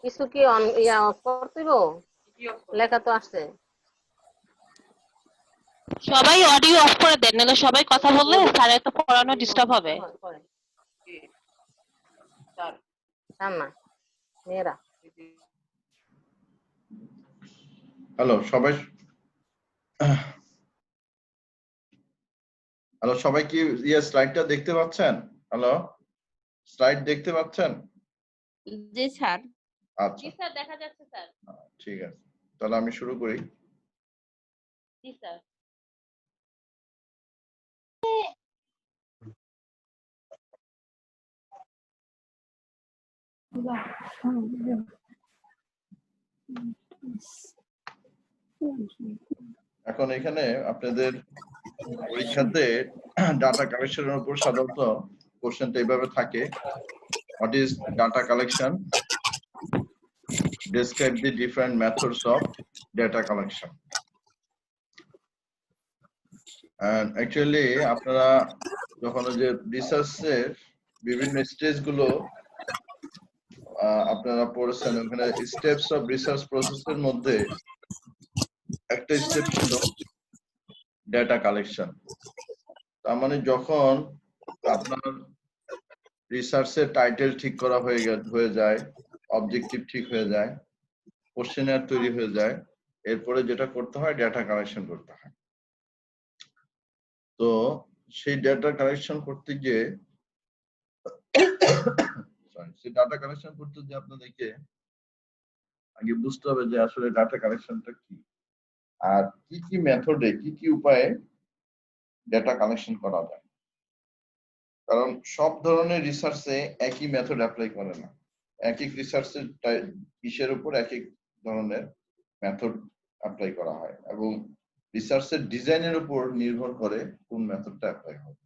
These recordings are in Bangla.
কিছু কি করতেইব? লেখা তো আসছে। সবাই অডিও অফ করে দেন, নাহলে সবাই কথা বললে স্যার এত পড়ানো ডিস্টার্ব হবে। না মেয়েরা হ্যালো সবাই, হ্যালো সবাই কি স্লাইডটা দেখতে পাচ্ছেন? হ্যালো, স্লাইড দেখতে পাচ্ছেন? জি স্যার। আচ্ছা জি স্যার, দেখা যাচ্ছে স্যার। ঠিক আছে, তাহলে আমি শুরু করি। জি স্যার। এখন এখানে আপনাদের পরীক্ষাতে ডাটা কালেকশনের উপর সাধারণত কোশ্চেনটা এইভাবে থাকে, what is data collection, describe the different methods of data collection. And actually আপনারা যখন যে রিসার্চের বিভিন্ন স্টেজ গুলো আপনারা পড়েছেন, ওখানে স্টেপস অফ রিসার্চ প্রসেসের মধ্যে একটা স্টেপ ছিল ডেটা কালেকশন। তার মানে যখন আপনার রিসার্চের টাইটেল ঠিক করা হয়ে যায়, অবজেক্টিভ ঠিক হয়ে যায়, কোশ্চেনার তৈরি হয়ে যায়, এরপরে যেটা করতে হয় ডেটা কালেকশন করতে হয়। তো সেই ডেটা কালেকশন করতে গিয়ে সেই ডাটা কালেকশন করতে গিয়ে আপনাদেরকে আগে বুঝতে হবে যে আসলে ডাটা কালেকশনটা কি, আর কি কি মেথডে কি কি উপায়ে ডেটা কালেকশন করা যায়। কারণ সব ধরনের রিসার্চে একই মেথড অ্যাপ্লাই করে না, এক এক রিসার্চের ইসের উপর এক এক ধরনের মেথড অ্যাপ্লাই করা হয়, এবং রিসার্চের ডিজাইনের উপর নির্ভর করে কোন মেথডটা অ্যাপ্লাই হবে।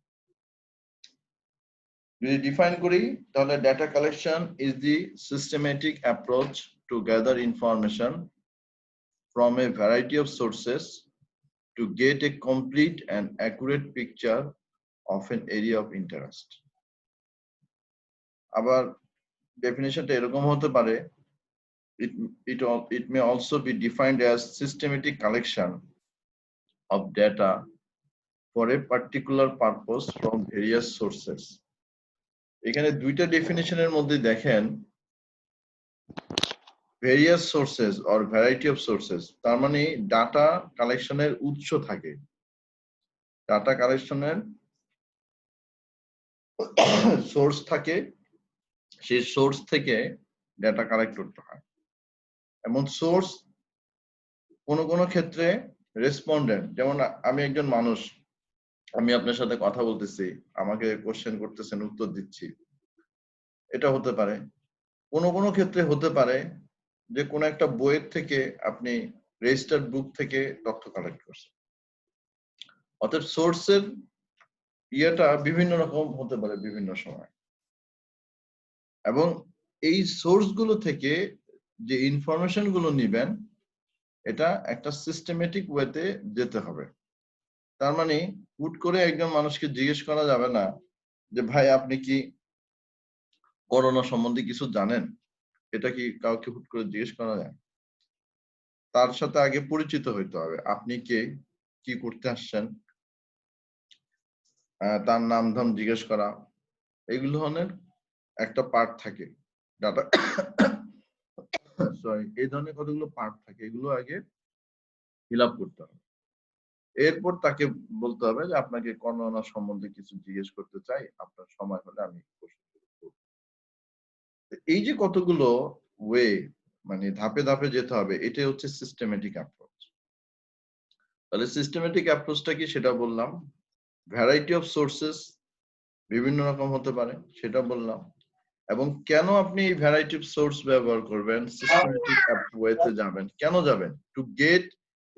যদি ডিফাইন করি তাহলে data collection is the systematic approach to gather information from a variety of sources to get a complete and accurate picture of an area of interest. আবার ডেফিনেশনটা এরকম হতে পারে, it may also be defined as systematic collection of data for a particular purpose from various sources. এখানে দুইটা ডেফিনেশনের মধ্যে দেখেন various sources or variety of sources, তার মানে ডাটা কালেকশনের উৎস থাকে, ডাটা কালেকশনের সোর্স থাকে, সেই সোর্স থেকে ডেটা কালেক্ট করতে হয়। এমন সোর্স কোনো ক্ষেত্রে রেসপন্ডেন্ট, যেমন আমি একজন মানুষ, আমি আপনার সাথে কথা বলতেছি, আমাকে কোশ্চেন করতেছেন, উত্তর দিচ্ছি, এটা হতে পারে। কোনো ক্ষেত্রে হতে পারে যে কোনো একটা বইয়ের থেকে আপনি রেজিস্টার্ড বুক থেকে তথ্য কালেক্ট করছেন। অর্থাৎ সোর্সের ইয়েটা বিভিন্ন রকম হতে পারে বিভিন্ন সময়, এবং এই সোর্স গুলো থেকে যে ইনফরমেশন গুলো নিবেন এটা একটা সিস্টেমেটিক ওয়েতে যেতে হবে। তার মানে হুট করে একজন মানুষকে জিজ্ঞেস করা যাবে না যে ভাই আপনি কি করোনা সম্বন্ধে কিছু জানেন, এটা কি কাউকে হুট করে জিজ্ঞেস করা যায়? তার সাথে আগে পরিচিত হইতে হবে, আপনি কে, কি করতে আসছেন, তার নাম ধাম জিজ্ঞেস করা, এগুলো ধরনের একটা পার্ট থাকে ডাটা সরি, এই ধরনের কতগুলো পার্ট থাকে, এগুলো আগে ফিল আপ করতে হবে। এরপর তাকে বলতে হবে যে আপনাকে করোনা সম্বন্ধে কিছু জিজ্ঞেস করতে চাই, আপনার সময় হলে আমি প্রশ্ন করব। এই যে কতগুলো ওয়ে, মানে ধাপে ধাপে যেতে হবে, এটাই হচ্ছে সিস্টেমেটিক অ্যাপ্রোচ। তাহলে সিস্টেমেটিক অ্যাপ্রোচটা কি সেটা বললাম, ভ্যারাইটি অফ সোর্সেস বিভিন্ন রকম হতে পারে সেটা বললাম, এবং কেন আপনি এই ভ্যারাইটি অফ সোর্স ব্যবহার করবেন, সিস্টেমেটিক ওয়েতে যাবেন, কেন যাবেন, to get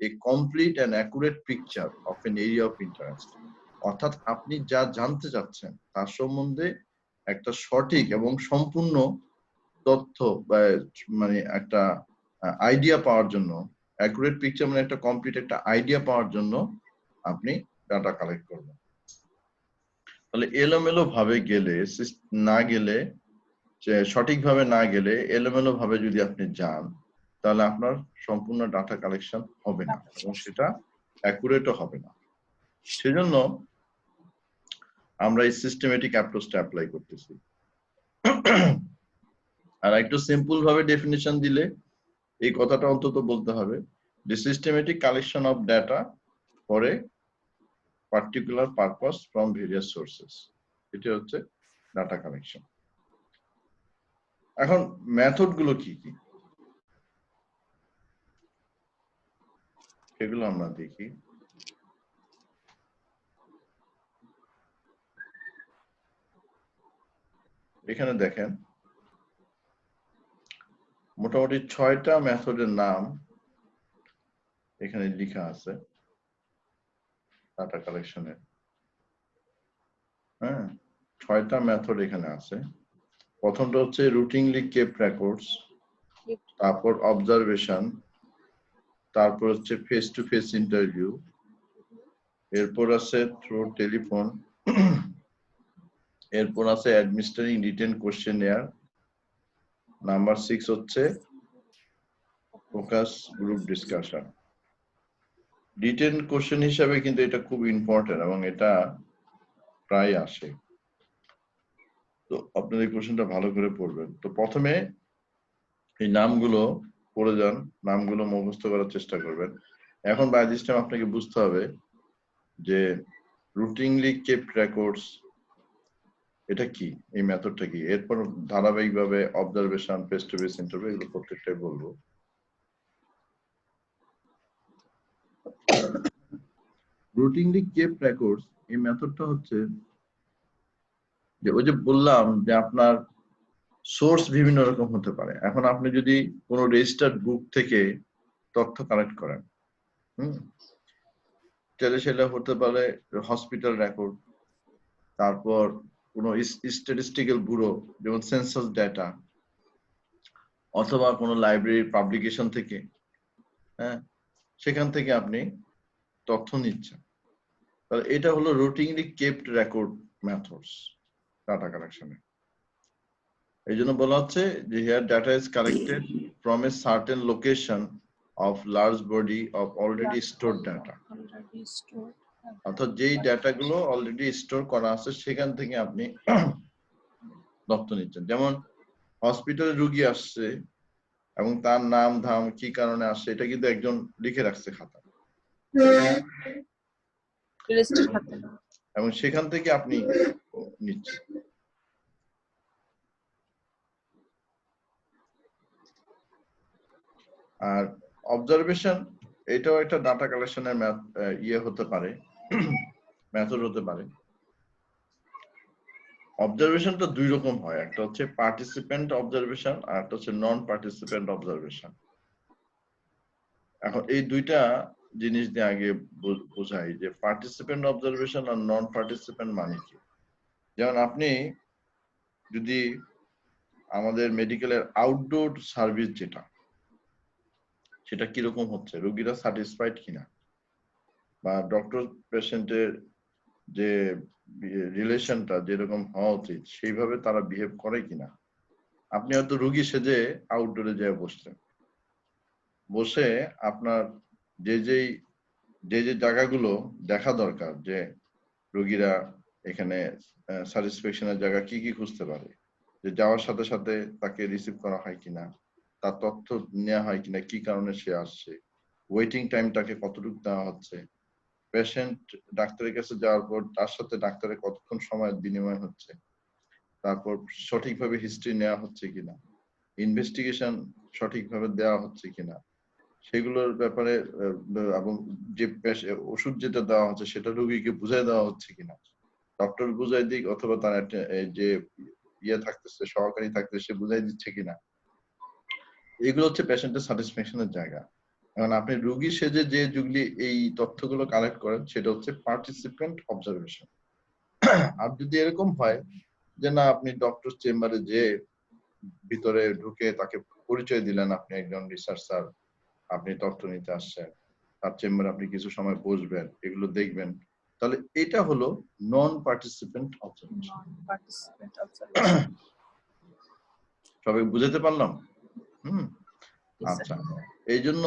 a complete and accurate picture of an area of interest, অর্থাৎ আপনি যা জানতে চাচ্ছেন তার সম্বন্ধে একটা সঠিক এবং সম্পূর্ণ তথ্য বা মানে একটা আইডিয়া পাওয়ার জন্য, অ্যাকুরেট পিকচার মানে একটা কমপ্লিট একটা আইডিয়া পাওয়ার জন্য আপনি ডাটা কালেক্ট করবেন। তাহলে এলোমেলো ভাবে গেলে না গেলে সঠিকভাবে না গেলে এলোমেলো ভাবে যদি আপনি যান তাহলে আপনার সম্পূর্ণ ডাটা কালেকশন হবে না এবং সেটা অ্যাকুরেটও হবে না। সেজন্য আমরা এই সিস্টেমেটিক অ্যাপ্রোচটা অ্যাপ্লাই করতেছি। আর একটু সিম্পল ভাবে ডেফিনিশন দিলে এই কথাটা অন্তত বলতে হবে যে systematic collection of data for a particular purpose from various sources, এটা হচ্ছে ডাটা কালেকশন। এখন মেথড গুলো কি কি সেগুলো আমরা দেখি। এখানে দেখেন মোটামুটি 6টা মেথডের নাম এখানে লেখা আছে ডাটা কালেকশনের। হ্যাঁ, 6টা মেথড এখানে আছে। প্রথমটা হচ্ছে রুটিনলি কেপ্ট রেকর্ডস, তারপর অবজারভেশন, তারপর হচ্ছে ফেস টু ফেস ইন্টারভিউ, এরপর আছে থ্রু টেলিফোন, এরপর আছে অ্যাডমিনিস্ট্রেটিং রিটেন কোশ্চেনয়ার, নাম্বার 6 হচ্ছে focus group discussion. Written question হিসাবে কিন্তু এটা খুব ইম্পর্টেন্ট এবং এটা প্রায় আসে, তো আপনাদের কোশ্চেনটা ভালো করে পড়বেন। তো প্রথমে এই নামগুলো পড়ে যান, নামগুলো মুখস্থ করার চেষ্টা করবেন। এখন বাই দিস টাইম আপনাকে বুঝতে হবে যে রুটিনলি কেপ্ট রেকর্ডস এটা কি, এই মেথডটা কি, এরপর ধারাবাহিকভাবে observation, face to face interview, এগুলো প্রত্যেকটাই বলবো। রুটিনলি কেপ্ট রেকর্ডস এই মেথডটা হচ্ছে যে ওই যে বললাম যে আপনার সোর্স বিভিন্ন রকম হতে পারে। এখন আপনি যদি কোনো রেজিস্টার্ড বুক থেকে তথ্য কালেক্ট করেন, তাহলে সেটা হতে পারে হসপিটাল রেকর্ড, তারপর কোনো স্ট্যাটিস্টিক্যাল ব্যুরো যেমন সেন্সাস ডেটা, অথবা কোনো লাইব্রেরি পাবলিকেশন থেকে, হ্যাঁ, সেখান থেকে আপনি তথ্য নিচ্ছেন। তাহলে এটা হলো routinely kept record methods data কালেকশনে। এই জন্য বলা হচ্ছে যে here data is collected from a certain location of large body of already stored data. অর্থাৎ যেই ডাটাগুলো অলরেডি স্টোর করা আছে সেখান থেকে আপনি তথ্য নিচ্ছেন। যেমন হসপিটালে রুগী আসছে এবং তার নাম ধাম কি কারণে আসছে এটা কিন্তু একজন লিখে রাখছে খাতা, এবং সেখান থেকে আপনি নিচ্ছেন। আর অবজারভেশন এটাও একটা ডাটা কালেকশনের ইয়ে হতে পারে, মেথড হতে পারে। অবজারভেশনটা দুই রকম হয়, একটা হচ্ছে পার্টিসিপেন্ট অবজারভেশন আর একটা হচ্ছে নন পার্টিসিপেন্ট অবজারভেশন। এখন এই দুইটা জিনিস দিয়ে আগে বোঝাই যে পার্টিসিপেন্ট অবজারভেশন আর নন পার্টিসিপেন্ট মানে কি। যেমন আপনি যদি আমাদের মেডিকেলের আউটডোর সার্ভিস যেটা, সেটা কিরকম হচ্ছে, রোগীরা স্যাটিসফাইড কিনা, বা ডক্টর পেশেন্টের যে রিলেশনটা যেরকম হওয়া উচিত সেইভাবে তারা বিহেভ করে কিনা। আপনি হয়তো রুগী সেজে আউটডোরে যেয়ে বসলেন, বসে আপনার যে যে জায়গাগুলো দেখা দরকার যে রোগীরা এখানে স্যাটিসফ্যাকশনের জায়গা কি কি খুঁজতে পারে, যে যাওয়ার সাথে সাথে তাকে রিসিভ করা হয় কিনা, তার তথ্য নেওয়া হয় কিনা, কি কারণে সে আসছে, ওয়েটিং টাইমটাকে কতটুকু দেওয়া হচ্ছে, পেশেন্ট ডাক্তারের কাছে যাওয়ার পর তার সাথে ডাক্তারের কতক্ষণ সময়ের বিনিময় হচ্ছে, তারপর সঠিকভাবে হিস্ট্রি নেওয়া হচ্ছে কিনা, ইনভেস্টিগেশন সঠিকভাবে দেওয়া হচ্ছে কিনা, সেগুলোর ব্যাপারে, এবং যে ওষুধ যেটা দেওয়া হচ্ছে সেটা রোগীকে বুঝাই দেওয়া হচ্ছে কিনা, ডক্টর বুঝাই দিক অথবা তার যে ইয়ে থাকতেছে সহকারী থাকতেছে সে বুঝাই দিচ্ছে কিনা, এগুলো হচ্ছে পেশেন্টের স্যাটিসফ্যাকশনের জায়গা। এখন আপনি রোগী সেজে যে যুগলি এই তথ্যগুলো কালেক্ট করেন সেটা হচ্ছে পার্টিসিপেন্ট অবজারভেশন। আর যদি এরকম হয় যে না আপনি ডক্টর চেম্বারে যে ভিতরে ঢুকে তাকে পরিচয় দিলেন আপনি একজন রিসার্চার, আপনি তথ্য নিতে আসছেন, তার চেম্বারে আপনি কিছু সময় বসবেন, এগুলো দেখবেন, তাহলে এটা হলো নন পার্টিসিপেন্ট অবজারভেশন। সবাই বুঝাতে পারলাম? হুম, Yes, sir. আচ্ছা। এই জন্য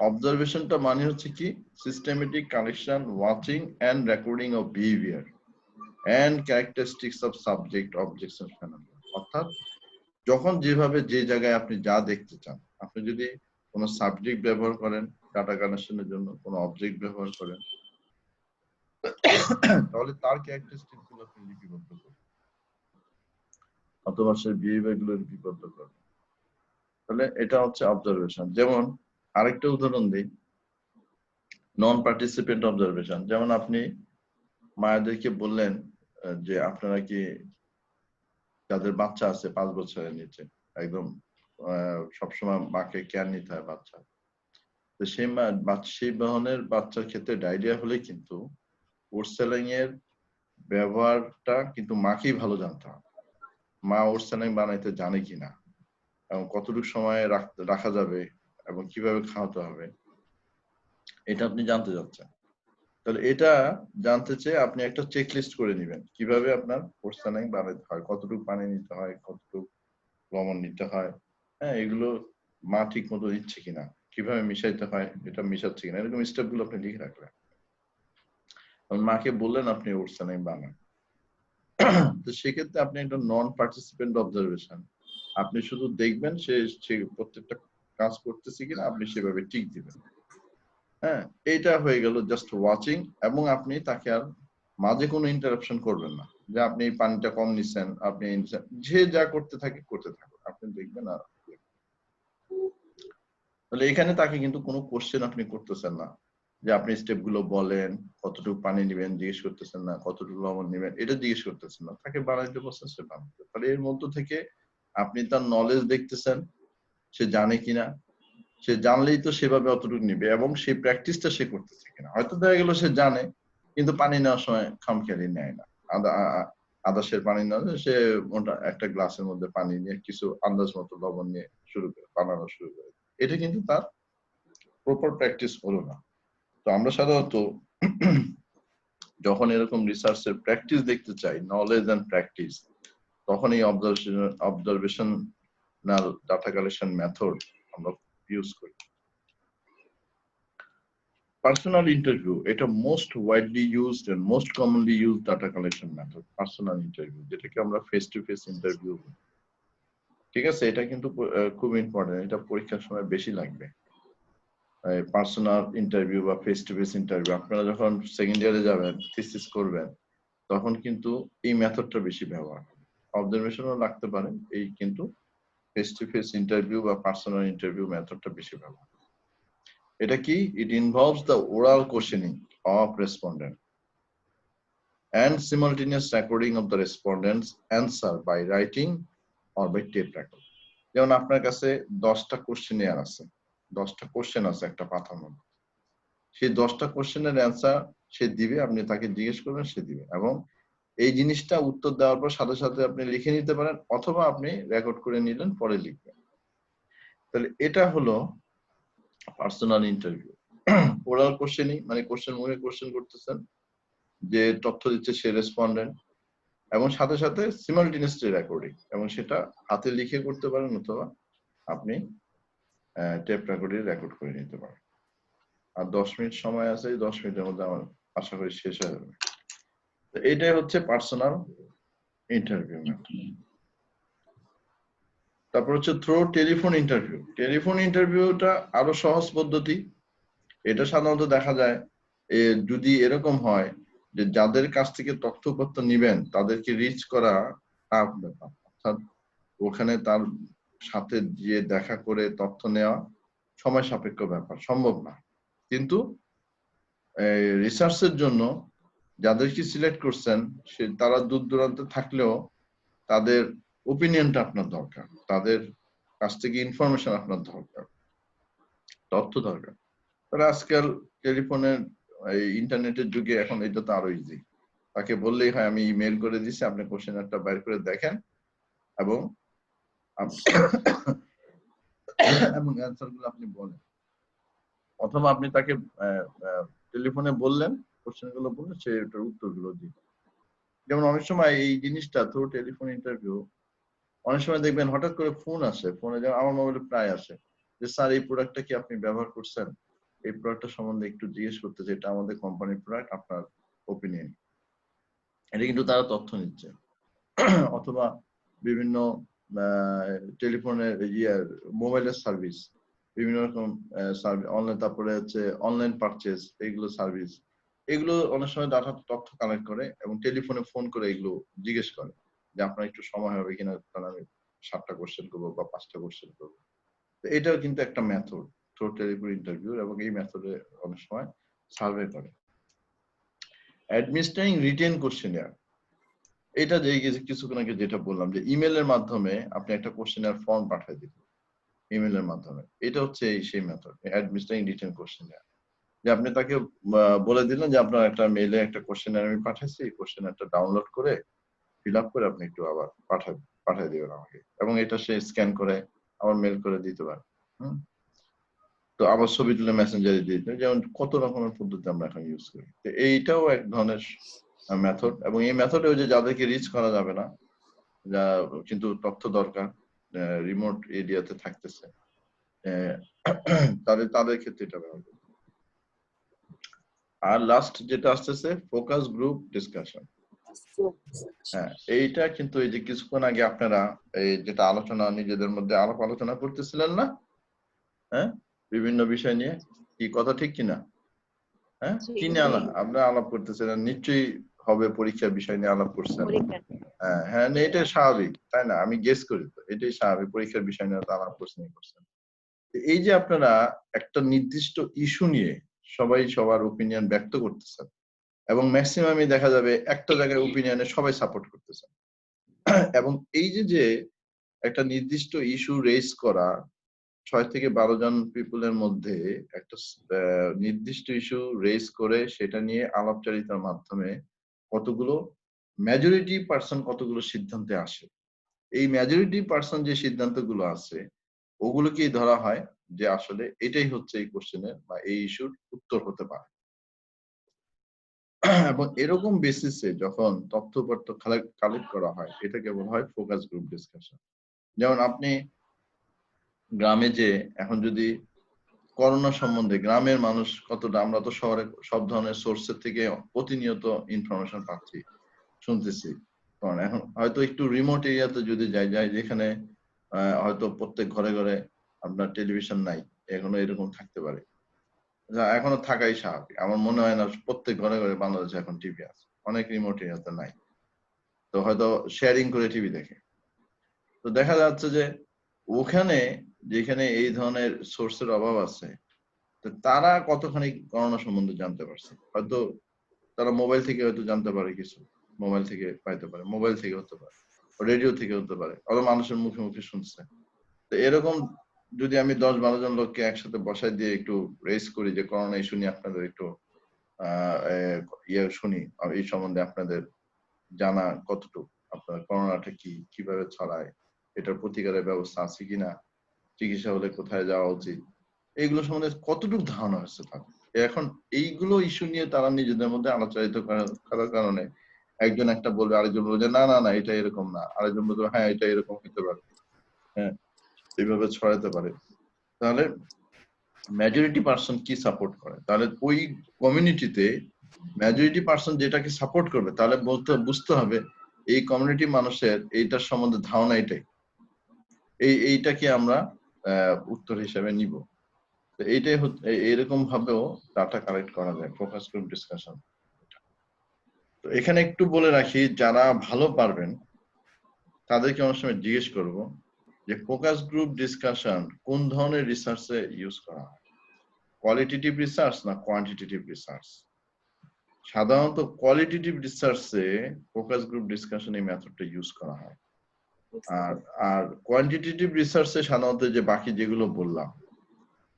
অবজারভেশনটা মানে হচ্ছে কি systematic collection, watching and recording of behaviour and characteristics of subject objects and phenomenon. অর্থাৎ যখন যেভাবে যে জায়গায় আপনি যা দেখতে চান, আপনি যদি কোনো সাবজেক্ট ব্যবহার করেন ডাটা কালেকশনের জন্য, কোনো অবজেক্ট ব্যবহার করেন, তাহলে তার ক্যারেক্টারিস্টিক্স গুলো আপনি লিপিবদ্ধ করবেন অথবা সেই বিহেভিয়ার গুলো লিপিবদ্ধ করবেন। তাহলে এটা হচ্ছে অবজারভেশন। যেমন আরেকটা উদাহরণ দিই, নন পার্টিসিপেন্ট অবজারভেশন। যেমন আপনি মায়েদেরকে বললেন যে আপনারা কি যাদের বাচ্চা আছে 5 বছরের নিচে, একদম সবসময় মাকে কেয়ার নিতে হয় বাচ্চা, তো সেই ধরনের বাচ্চার ক্ষেত্রে ডায়রিয়া হলে কিন্তু ওটস স্যালাইন এর ব্যবহারটা কিন্তু মাকেই ভালো জানতে হবে। মা ওটস স্যালাইন বানাইতে জানে কিনা এবং কতটুকু সময় রাখা যাবে এবং কিভাবে খাওয়াতে হবে, এটা আপনি জানতে যাচ্ছেন। তাহলে এটা জানতে চেয়ে আপনি একটা চেকলিস্ট করে নেবেন কিভাবে আপনার ওটস স্যালাইন বানাইতে হয়, কতটুকু পানি নিতে হয়, কতটুকু লবণ নিতে হয়, হ্যাঁ, এগুলো মা ঠিক মতো দিচ্ছে কিনা, কিভাবে মিশাইতে হয়, এটা মিশাচ্ছে কিনা, এরকম স্টেপ গুলো আপনি লিখে রাখলেন। মাকে বললেন আপনি ওটস স্যালাইন বানান। তো সেক্ষেত্রে আপনি একটা নন পার্টিসিপেন্ট অবজারভেশন, আপনি শুধু দেখবেন সে প্রত্যেকটা কাজ করতেছে কিনা, আপনি সেভাবে টিক দিবেন। হ্যাঁ, এইটা হয়ে গেল জাস্ট ওয়াচিং, এবং আপনি তাকে আর মাঝে কোনো ইন্টারাপশন করবেন না যে আপনি পানিটা কম নিচ্ছেন, আপনি যে যা করতে থাকে করতে থাকুন, আপনি দেখবেন। আর তাহলে এখানে তাকে কিন্তু কোনো কোশ্চেন আপনি করতেছেন না যে আপনি স্টেপ গুলো বলেন, কতটুকু পানি নেবেন জিজ্ঞেস করতেছেন না, কতটুকু লবণ নেবেন এটা জিজ্ঞেস করতেছেন না, তাকে বানাইতে বলছেন সে বানাইতে। তাহলে এর মধ্য থেকে আপনি তার নলেজ দেখতেছেন, সে জানে কিনা, সে জানলেই তো সেভাবে অতটুকু নিবে, এবং সেই প্র্যাকটিসটা সে করতেছে কিনা। হয়তো দেখা গেল সে জানে কিন্তু পানি নেওয়ার সময় খামখেয়ালি নেয় না, আদাসের পানি নেওয়া, সে একটা গ্লাসের মধ্যে পানি নিয়ে কিছু আন্দাজ মতো লবণ নিয়ে শুরু করে বানানো শুরু করে, এটা কিন্তু তার প্রপার প্র্যাকটিস হলো না। তো আমরা সাধারণত যখন এরকম রিসার্চের প্র্যাকটিস দেখতে চাই, নলেজ এন্ড প্র্যাকটিস, তখন এই অবজারভেশনাল ডাটা কালেকশন মেথড আমরা ইউজ করি। পার্সোনাল ইন্টারভিউ, এটা most widely used and most commonly used data collection method. Personal interview, যেটাকে আমরা ফেস টু ফেস ইন্টারভিউ বলি, ঠিক আছে? এটা কিন্তু খুব ইম্পর্টেন্ট, এটা পরীক্ষার সময় বেশি লাগবে। পার্সোনাল ইন্টারভিউ বা ফেস টু ফেস ইন্টারভিউ, আপনারা যখন সেকেন্ড ইয়ারে যাবেন, থিসিস করবেন, তখন কিন্তু এই মেথডটা বেশি ব্যবহার হবে। অবজারভেশনও লাগতে পারে, এই কিন্তু ফেস টু ফেস ইন্টারভিউ বা পার্সোনাল ইন্টারভিউ মেথডটা বেশি ব্যবহার। এটা কি? ইট involves the oral questioning of respondent and simultaneous recording of the respondents answer by writing or by tape record. যেমন আপনার কাছে 10টা কোশ্চেনিয়ার আছে, 10টা কোশ্চেন আছে একটা পাতার মধ্যে, সেই 10টা কোশ্চেনের অ্যান্সার সে দিবে, আপনি তাকে জিজ্ঞেস করবেন, সে দিবে, এবং এই জিনিসটা উত্তর দেওয়ার পর সাথে সাথে আপনি লিখে নিতে পারেন, অথবা আপনি রেকর্ড করে নিলেন, পরে লিখবেন। তাহলে এটা হলো পার্সোনাল ইন্টারভিউ। ওরাল কোশ্চেনিং মানে কোশ্চেন মুখে কোশ্চেন করতেছেন, যে তথ্য দিচ্ছে সে রেসপন্ডেন্ট, এবং সাথে সাথে সিমালটেনিয়াসলি রেকর্ডিং, এবং সেটা হাতে লিখে করতে পারেন অথবা আপনি টেপ রেকর্ডে রেকর্ড করে নিতে পারেন। আর 10 মিনিট সময় আছে, 10 মিনিটের মধ্যে আমার আশা করি শেষ হয়ে যাবে। তো এটাই হচ্ছে পার্সোনাল ইন্টারভিউ মেথড। তারপর হচ্ছে থ্রো টেলিফোন ইন্টারভিউ। টেলিফোন ইন্টারভিউটা আরো সহজ পদ্ধতি। এটা সাধারণত দেখা যায় যদি এরকম হয় যে যাদের কাছ থেকে তথ্যপত্র নিবেন তাদেরকে রিচ করা টাফ ব্যাপার, অর্থাৎ ওখানে তার সাথে গিয়ে দেখা করে তথ্য নেওয়া সময় সাপেক্ষ ব্যাপার, সম্ভব না। কিন্তু রিসার্চের জন্য যাদেরকে সিলেক্ট করছেন তারা দূর দূরান্তে থাকলেও তাদের ওপিনিয়নটা আপনার দরকার, তাদের কাছ থেকে ইনফরমেশন আপনার দরকার, তথ্য দরকার। তাহলে আজকাল টেলিফোনের ইন্টারনেটের যুগে এখন এটা তো আরো ইজি, তাকে বললেই হয় আমি ইমেল করে দিচ্ছি, আপনি কোশ্চেনারটা বাইর করে দেখেন এবং অ্যান্সার গুলো আপনি বলেন, অথবা আপনি তাকে টেলিফোনে বললেন, কোশ্চেন গুলো বললেন, সে এটার উত্তর গুলো দিন। যেমন অনেক সময় এই জিনিসটা থ্রু টেলিফোন ইন্টারভিউ অনেক সময় দেখবেন হঠাৎ করে ফোন আসে, ফোনে যেমন আমার মোবাইলে প্রায় আসে যে স্যার এই প্রোডাক্টটা কি আপনি ব্যবহার করছেন, এই প্রোডাক্টটা সম্বন্ধে একটু জিজ্ঞেস করতে চাই, এটা আমাদের কোম্পানির প্রোডাক্ট, আপনার ওপিনিয়ন। এটা কিন্তু তারা তথ্য নিচ্ছে। অথবা বিভিন্ন টেলিফোনের মোবাইলের সার্ভিস, বিভিন্ন রকম অনলাইন, তারপরে হচ্ছে অনলাইন পারচেজ, এইগুলো সার্ভিস, এগুলো অনেক সময় ডাটা তথ্য কালেক্ট করে এবং টেলিফোনে ফোন করে এগুলো জিজ্ঞেস করে যে আপনার একটু সময় হবে কিনা, তাহলে আমি 7টা কোশ্চেন করবো বা 5টা কোশ্চেন করবো। তো এটাও কিন্তু একটা মেথড থ্রু টেলিফোন ইন্টারভিউ, এবং এই মেথডে অনেক সময় সার্ভে করে। অ্যাডমিনিস্ট্রেটিং রিটেন কোশ্চেনিয়ার, এটা যে কিছুক্ষণ আগে যেটা বললাম যে ইমেলের মাধ্যমে আপনি একটা কোশ্চেনিয়ার ফর্ম পাঠিয়ে দিবেন ইমেলের মাধ্যমে, এটা হচ্ছে সেই মেথড অ্যাডমিনিস্ট্রেটিং রিটেন কোশ্চেনিয়ার। যে আপনি তাকে বলে দিলেন যে আপনার একটা মেইলে একটা কোশ্চেনিয়ার আমি পাঠাইছি, এই কোশ্চেনিয়ারটা ডাউনলোড করে ফিল আপ করে আপনি একটু আবার পাঠিয়ে দিবেন আমাকে, এবং এটা সে স্ক্যান করে আবার মেল করে দিতে পারে। তো আবার ছবি তুলে মেসেঞ্জারে দিয়ে দিতে, যেমন কত রকমের পদ্ধতি আমরা এখন ইউজ করি। তো এইটাও এক ধরনের মেথড, এবং এই মেথডে ওই যে যাদেরকে রিচ করা যাবে না, যা কিন্তু তথ্য দরকার, রিমোট এরিয়াতে থাকতেছে, তাদের ক্ষেত্রে এটা ব্যবহার করবে। আর লাস্ট যেটা আসতেছে ফোকাস গ্রুপ ডিসকাশন। হ্যাঁ, এইটা কিন্তু এই যে কিছুক্ষণ আগে আপনারা এই যেটা আলোচনা নিজেদের মধ্যে আলোচনা করতেছিলেন না, হ্যাঁ, বিভিন্ন বিষয় নিয়ে, কি কথা ঠিক কিনা? হ্যাঁ, কি নিয়ে আপনারা আলাপ করতেছিলেন? নিশ্চয়ই হবে পরীক্ষার বিষয় নিয়ে আলাপ করছেন। হ্যাঁ, এটা স্বাভাবিক, তাই না? আমি গেস করি তো এটাই স্বাভাবিক, পরীক্ষার বিষয় নিয়ে তো আলাপ করছেন। এই যে আপনারা একটা নির্দিষ্ট ইস্যু নিয়ে সবাই সবার ওপিনিয়ন ব্যক্ত করতেছেন, এবং ম্যাক্সিমামই দেখা যাবে একটা জায়গায় ওপিনিয়নে সবাই সাপোর্ট করতেছেন, এবং এই যে একটা নির্দিষ্ট ইস্যু রেজ করা 6 থেকে 12 জন পিপলের মধ্যে একটা নির্দিষ্ট ইস্যু রেজ করে সেটা নিয়ে আলাপচারিতার মাধ্যমে কতগুলো মেজরিটি পার্সন কতগুলো সিদ্ধান্তে আসে, এই মেজরিটি পার্সন যে সিদ্ধান্তগুলো আছে ওগুলোকেই ধরা হয় যে আসলে এটাই হচ্ছে এই কোশ্চেনের বা এই ইস্যুর উত্তর হতে পারে। এবং এরকম বেসিসে যখন তথ্যপত্র কালেক্ট করা হয় এটাকে বলা হয় ফোকাস গ্রুপ ডিসকাশন। যেমন আপনি গ্রামে যে এখন যদি করোনা সম্বন্ধে গ্রামের মানুষ কতটা, আমরা তো শহরে সব ধরনের সোর্সের থেকে প্রতিনিয়ত ইনফরমেশন পাচ্ছি, শুনতেছি। কারণ এখন হয়তো একটু রিমোট এরিয়াতে যদি যাই যেখানে হয়তো প্রত্যেক ঘরে ঘরে আপনার টেলিভিশন নাই, এখনো এরকম থাকতে পারে, এখনো থাকাই স্বাভাবিক। আমার মনে হয় না প্রত্যেক ঘরে ঘরে বাংলাদেশে এখন টিভি আছে, অনেক রিমোট এরিয়াতে নাই, তো হয়তো শেয়ারিং করে টিভি দেখে। তো দেখা যাচ্ছে যে ওখানে যেখানে এই ধরনের সোর্সের অভাব আছে, তো তারা কতখানি করোনা সম্বন্ধে জানতে পারছে, হয়তো তারা মোবাইল থেকে হয়তো জানতে পারে, কিছু মোবাইল থেকে পাইতে পারে, মোবাইল থেকে হতে পারে, রেডিও থেকে হতে পারে, অথবা মানুষের মুখে মুখে শুনছে। তো এরকম যদি আমি 10-12 জন লোককে একসাথে বসাই দিয়ে একটু রেস করি যে করোনা ইস্যু নিয়ে আপনাদের একটু শুনি, এই সম্বন্ধে আপনাদের জানা কতটুকু, আপনার করোনাটা কি, কিভাবে ছড়ায়, এটার প্রতিকারের ব্যবস্থা আছে কিনা, চিকিৎসা হলে কোথায় যাওয়া উচিত, এইগুলো সম্বন্ধে কতটুকু ধারণা হচ্ছে তাদের। এখন এইগুলো ইস্যু নিয়ে তারা নিজেদের মধ্যে আলোচনা করার কারণে একজন একটা বলবে, আরেকজন বলবে যে না না না এটা এরকম না, আরেকজন বলবে হ্যাঁ এটা এরকম হতে পারে, হ্যাঁ এইভাবে ছড়াতে পারে। তাহলে মেজরিটি পার্সন কি সাপোর্ট করে, তাহলে ওই কমিউনিটিতে মেজরিটি পার্সন যেটাকে সাপোর্ট করবে, তাহলে বুঝতে হবে এই কমিউনিটি মানুষের এইটার সম্বন্ধে ধারণা এটাই, এইটাকে আমরা উত্তর হিসেবে নিব। তো এইটাই এরকম ভাবেও ডাটা কালেক্ট করা যায় ফোকাস গ্রুপ ডিসকাশন। তো এখানে একটু বলে রাখি, যারা ভালো পারবেন তাদেরকে অনেক সময় জিজ্ঞেস করব যে ফোকাস গ্রুপ ডিসকাশন কোন ধরনের রিসার্চে ইউজ করা হয়, কোয়ালিটেটিভ রিসার্চ না কোয়ান্টিটেটিভ রিসার্চ। সাধারণত কোয়ালিটেটিভ রিসার্চে ফোকাস গ্রুপ ডিসকাশন এই মেথডটা ইউজ করা হয়, আর কোয়ান্টিটেটিভ রিসার্চে সাধারণত যে বাকি যেগুলো বললাম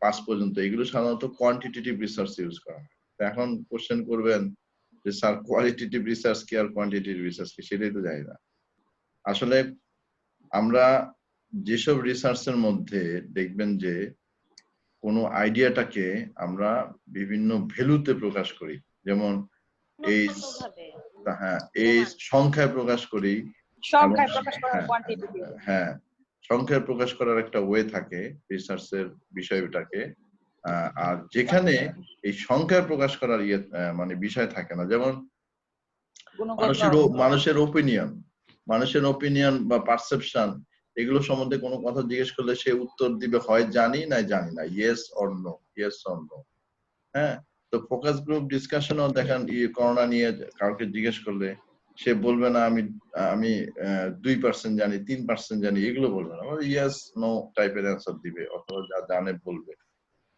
5 পর্যন্ত, এগুলো সাধারণত কোয়ান্টিটেটিভ রিসার্চ ইউজ করা হয়। এখন কোশ্চেন করবেন যে স্যার কোয়ালিটেটিভ রিসার্চ কি আর কোয়ান্টিটেটিভ রিসার্চ কি, সেটাই তো জানি না। আসলে আমরা যেসব রিসার্চের মধ্যে দেখবেন যে কোনো আইডিয়াটাকে আমরা বিভিন্ন ভ্যালুতে প্রকাশ করি, যেমন এই, হ্যাঁ এই সংখ্যায় প্রকাশ করি, সংখ্যায় প্রকাশ করার কোয়ান্টিটেটিভ। হ্যাঁ, সংখ্যায় প্রকাশ করার একটা ওয়ে থাকে রিসার্চের বিষয়টাকে। আর যেখানে এই সংখ্যায় প্রকাশ করার মানে বিষয় থাকে না, যেমন মানুষের ওপিনিয়ন বা পারসেপশন, এগুলো সম্বন্ধে কোনো কথা জিজ্ঞেস করলে সে উত্তর দিবে হয় জানি না, ইয়েস অর নো, হ্যাঁ। তো ফোকাস গ্রুপ ডিসকাশনও দেখেন করোনা নিয়ে কাউকে জিজ্ঞেস করলে সে বলবে না আমি 2% জানি, 3% জানি, এগুলো বলবে না, ইয়েস নো টাইপের অ্যান্সার দিবে অথবা যা জানে বলবে।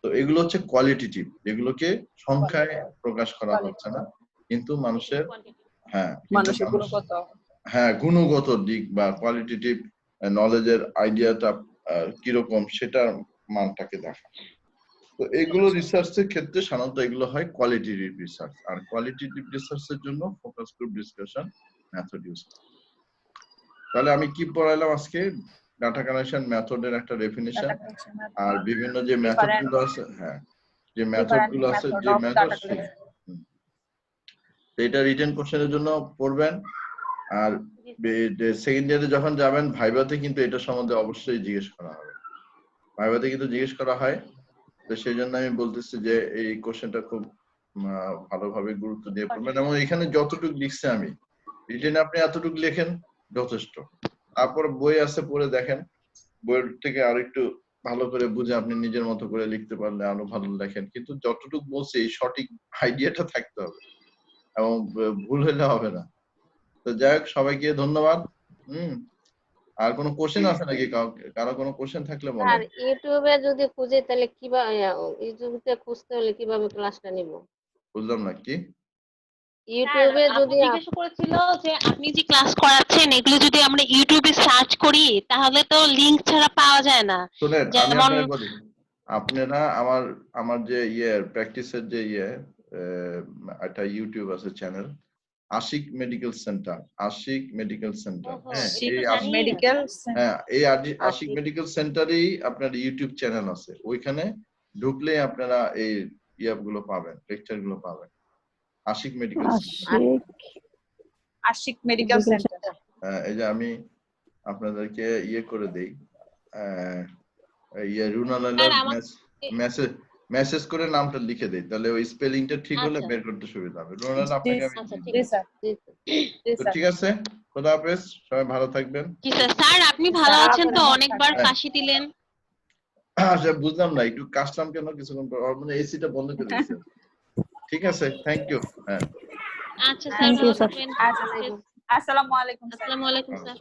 তো এগুলো হচ্ছে কোয়ালিটেটিভ, যেগুলোকে সংখ্যায় প্রকাশ করা হচ্ছে না, কিন্তু মানুষের গুণগত দিক বা কোয়ালিটেটিভ নলেজের আইডিয়াটা কিরকম সেটার মানটাকে দেখা। তো এগুলো রিসার্চের ক্ষেত্রে সাধারণত এগুলো হয় কোয়ালিটেটিভ রিসার্চ, আর কোয়ালিটেটিভ রিসার্চের জন্য focus group discussion method use. তাহলে আমি কি পড়াইলাম আজকে? ডাটা কালেকশন মেথডের একটা ডেফিনিশন, আর বিভিন্ন যে মেথডগুলো আছে, যে মেথডগুলো আছে, যে মেথড, এটা রিটেন কোশ্চেনের জন্য পড়বেন। আর সেকেন্ড ইয়ারে যখন যাবেন ভাইভাতে কিন্তু এটা সম্বন্ধে অবশ্যই জিজ্ঞেস করা হবে, ভাইভাতে কিন্তু জিজ্ঞেস করা হয়। তো সেই জন্য আমি বলতেছি যে এই কোশ্চেনটা খুব ভালোভাবে গুরুত্ব দিয়ে পড়বেন, এবং এখানে যতটুকু লিখছে আমি রিটেনে আপনি এতটুকু লেখেন যথেষ্ট। তারপর বই আছে পড়ে দেখেন, বইয়ের থেকে আর একটু ভালো করে বুঝে আপনি নিজের মতো করে লিখতে পারলে আরো ভালো লেখেন, কিন্তু যতটুকু বলছি এই সঠিক আইডিয়াটা থাকতে হবে এবং ভুল হলে হবে না। তো যাই হোক, সবাইকে ধন্যবাদ। আর কোনো কোশ্চেন আছে নাকি? কারো কোনো কোশ্চেন থাকলে বলেন। আর ইউটিউবে যদি খুঁজে তাহলে কিভাবে, ইউটিউবে খুঁজতে হলে কিভাবে ক্লাসটা নিব? বুঝলাম না কি? ইউটিউবে যদি জিজ্ঞাসা করেছিল যে আপনি যে ক্লাস করাচ্ছেন এগুলো যদি আমরা ইউটিউবে সার্চ করি তাহলে তো লিংক ছাড়া পাওয়া যায় না। শুনেন, আমি যেমন আপনাকে বলি, আপনারা আমার যে প্র্যাকটিসের যে একটা ইউটিউব আছে চ্যানেল, আশিক মেডিকেল সেন্টার, হ্যাঁ, এই আশিক মেডিকেল সেন্টারেই আপনার ইউটিউব চ্যানেল আছে, ওইখানে ঢুকলে আপনারা এই গুলো পাবেন, লেকচার গুলো পাবেন। Ashik medical centre. এই যে আমি আপনাদেরকে করে দেই, রুনা লাইলার মেসেজ করে নামটা লিখে দেই, তাহলে ওই স্পেলিংটা ঠিক হলে বের করতে সুবিধা হবে। রুনা লাইলা, আপনাকে আমি ঠিক আছে, খোদা হাফেজ, সবাই ভালো থাকবেন। জি স্যার, আপনি ভালো আছেন তো? অনেকবার কাশি দিলেন। আচ্ছা, বুঝলাম না একটু কাশলাম কেন কিছুক্ষণ পর, মানে এসিটা বন্ধ করে দিয়েছেন। ঠিক আছে, থ্যাংক ইউ। আচ্ছা স্যার, ভালো থাকবেন। আসসালামু আলাইকুম। আসসালামু আলাইকুম স্যার।